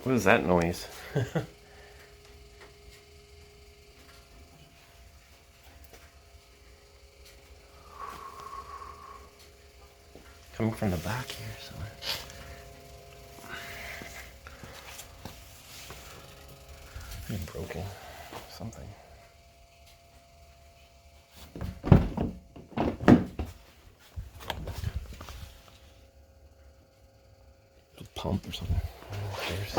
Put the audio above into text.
What is that noise? Coming from the back here somewhere. Pretty broken. Something. Pump or something. There's